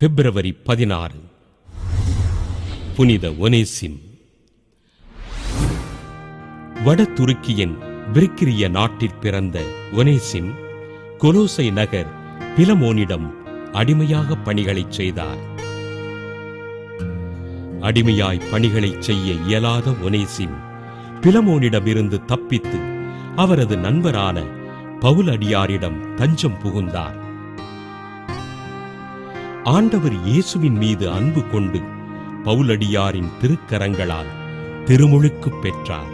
பிப்ரவரி 16. புனித ஒனேசிம். வட துருக்கியின் பிரிக்கிரிய நாட்டில் பிறந்த ஒனேசிம் கொலோசை நகர் பிலமோனிடம் அடிமையாக பணிகளைச் செய்தார். அடிமையாய் பணிகளைச் செய்ய இயலாத ஒனேசிம் பிலமோனிடமிருந்து தப்பித்து அவரது நண்பரான பவுலடியாரிடம் தஞ்சம் புகுந்தார். ஆண்டவர் இயேசுவின் மீது அன்பு கொண்டு பவுலடியாரின் திருக்கரங்களால் திருமுழுக்கு பெற்றார்.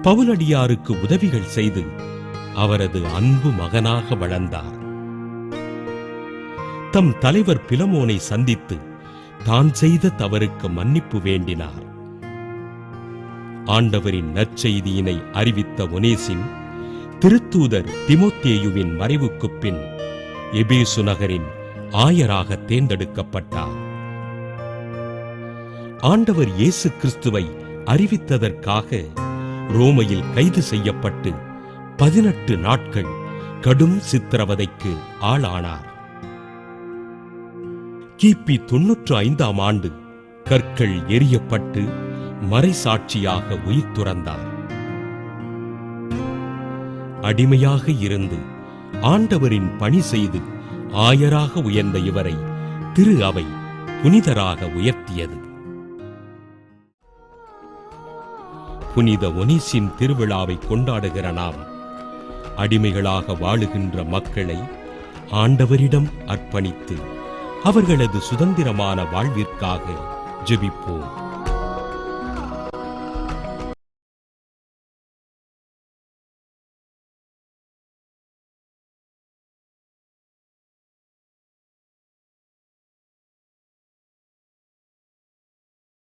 பவுலடியாருக்கு உதவிகள் செய்து அவரது அன்பு மகனாக வளர்ந்தார். தம் தலைவர் பிலமோனை சந்தித்து தான் செய்த தவறுக்கு மன்னிப்பு வேண்டினார். ஆண்டவரின் நற்செய்தியினை அறிவித்த ஒனேசிம் திருத்தூதர் திமோத்தேயுவின் மறைவுக்குப் பின் எபேசு நகரின் ஆயராக தேர்ந்தெடுக்கப்பட்டார். ஆண்டவர் இயேசு கிறிஸ்துவை அறிவித்ததற்காக ரோமையில் கைது செய்யப்பட்டு 18 நாட்கள் கடும் சித்திரவதைக்கு ஆளானார். கிபி 95ஆம் ஆண்டு கற்கள் எரியப்பட்டு மறைசாட்சியாக உயிர் துறந்தார். அடிமையாக இருந்து ஆண்டவரின் பணி செய்து ஆயராக உயர்ந்த இவரை திரு அவை புனிதராக உயர்த்தியது. புனித ஒனேசிம் திருவிழாவை கொண்டாடுகிற நாம் அடிமைகளாக வாழுகின்ற மக்களை ஆண்டவரிடம் அர்ப்பணித்து அவர்களது சுதந்திரமான வாழ்விற்காக ஜெபிப்போம்.